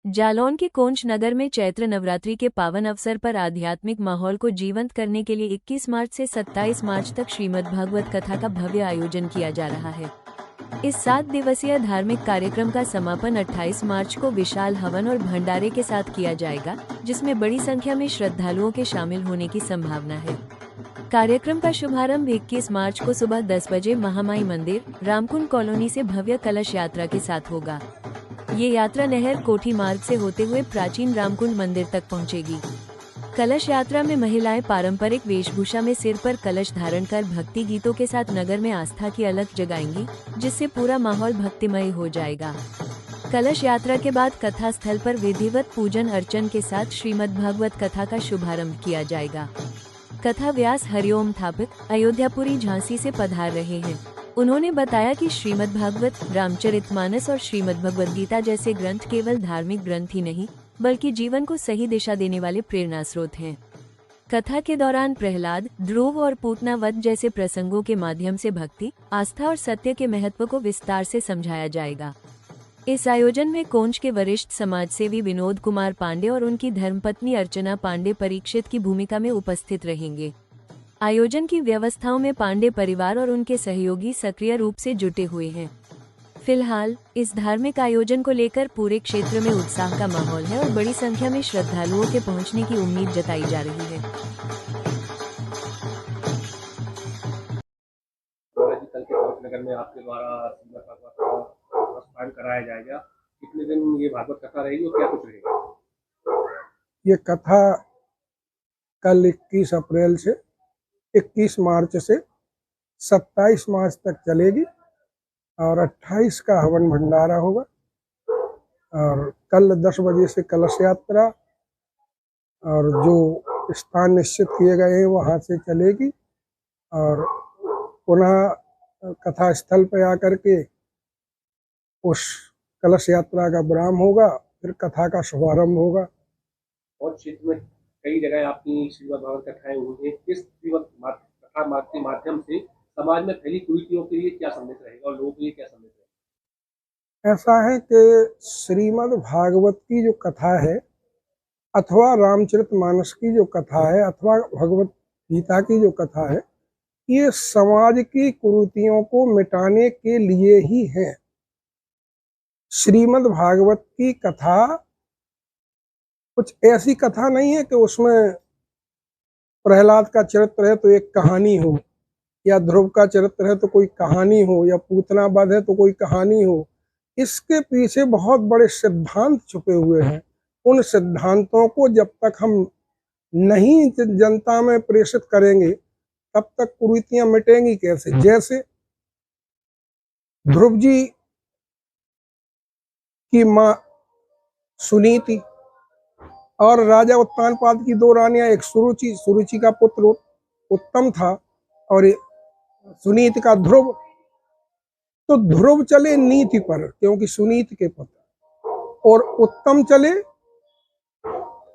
जालौन के कोंच नगर में चैत्र नवरात्रि के पावन अवसर पर आध्यात्मिक माहौल को जीवंत करने के लिए 21 मार्च से 27 मार्च तक श्रीमद्भागवत कथा का भव्य आयोजन किया जा रहा है। इस 7 दिवसीय धार्मिक कार्यक्रम का समापन 28 मार्च को विशाल हवन और भंडारे के साथ किया जाएगा, जिसमें बड़ी संख्या में श्रद्धालुओं के शामिल होने की संभावना है। कार्यक्रम का शुभारंभ 21 मार्च को सुबह 10 बजे महामाई मंदिर, रामकुंड कॉलोनी से भव्य कलश यात्रा के साथ होगा। ये यात्रा नहर कोठी मार्ग से होते हुए प्राचीन रामकुंड मंदिर तक पहुंचेगी। कलश यात्रा में महिलाएं पारंपरिक वेशभूषा में सिर पर कलश धारण कर भक्ति गीतों के साथ नगर में आस्था की अलख जगाएंगी, जिससे पूरा माहौल भक्तिमय हो जाएगा। कलश यात्रा के बाद कथा स्थल पर विधिवत पूजन अर्चन के साथ श्रीमद्भागवत कथा का शुभारंभ किया जाएगा। कथा व्यास हरिओम थापक अयोध्यापुरी झांसी से पधार रहे हैं। उन्होंने बताया कि श्रीमद्भागवत, रामचरितमानस और श्रीमद्भगवद गीता जैसे ग्रंथ केवल धार्मिक ग्रंथ ही नहीं, बल्कि जीवन को सही दिशा देने वाले प्रेरणा स्रोत हैं। कथा के दौरान प्रहलाद, ध्रुव और पूतना वध जैसे प्रसंगों के माध्यम से भक्ति, आस्था और सत्य के महत्व को विस्तार से समझाया जाएगा। इस आयोजन में कोंच के वरिष्ठ समाजसेवी विनोद कुमार पांडे और उनकी धर्मपत्नी अर्चना पांडे परीक्षित की भूमिका में उपस्थित रहेंगे। आयोजन की व्यवस्थाओं में पांडे परिवार और उनके सहयोगी सक्रिय रूप से जुटे हुए हैं। फिलहाल इस धार्मिक आयोजन को लेकर पूरे क्षेत्र में उत्साह का माहौल है और बड़ी संख्या में श्रद्धालुओं के पहुंचने की उम्मीद जताई जा रही है। कल के कोंच नगर में आपके द्वारा भागवत का अनुष्ठान कराया जाएगा। कितने दिन ये भागवत कथा रहेगी और क्या कुछ रहेगा? ये कथा कल 21 अप्रैल से 21 मार्च से 27 मार्च तक चलेगी और 28 का हवन भंडारा होगा और कल 10 बजे से कलश यात्रा और जो स्थान निश्चित किए गए हैं वहाँ से चलेगी और पुनः कथा स्थल पर आकर के उस कलश यात्रा का विराम होगा, फिर कथा का शुभारंभ होगा। और क्षेत्र में कई जगह आपकी श्रीमद्भागवत कथाएं हुई हैं। किस कथा मार्ग के माध्यम से समाज में फैली कुरीतियों के लिए क्या संदेश रहेगा और लोगों के लिए क्या संदेश रहेगा? ऐसा है कि श्रीमद्भागवत की जो कथा है अथवा रामचरितमानस की जो कथा है अथवा भगवत गीता की जो कथा है, ये समाज की कुरीतियों को मिटाने के लिए ही है। श्रीमद्भागवत की कथा कुछ ऐसी कथा नहीं है कि उसमें प्रहलाद का चरित्र है तो एक कहानी हो, या ध्रुव का चरित्र है तो कोई कहानी हो, या पूतना वध है तो कोई कहानी हो। इसके पीछे बहुत बड़े सिद्धांत छुपे हुए हैं। उन सिद्धांतों को जब तक हम नहीं जनता में प्रेषित करेंगे तब तक कुरीतियां मिटेंगी कैसे? जैसे ध्रुव जी की माँ सुनीति और राजा उत्तानपाद की 2 रानियां, एक सुरुचि का पुत्र उत्तम था और सुनीति का ध्रुव। तो ध्रुव चले नीति पर क्योंकि सुनीति के पुत्र, और उत्तम चले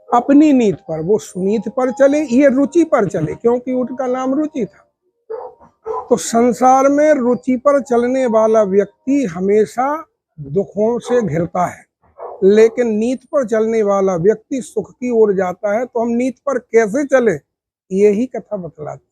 अपनी नीति पर, वो सुनीति पर चले, ये रुचि पर चले क्योंकि उनका नाम रुचि था। तो संसार में रुचि पर चलने वाला व्यक्ति हमेशा दुखों से घिरता है, लेकिन नीति पर चलने वाला व्यक्ति सुख की ओर जाता है। तो हम नीति पर कैसे चले, यही कथा बतलाती है।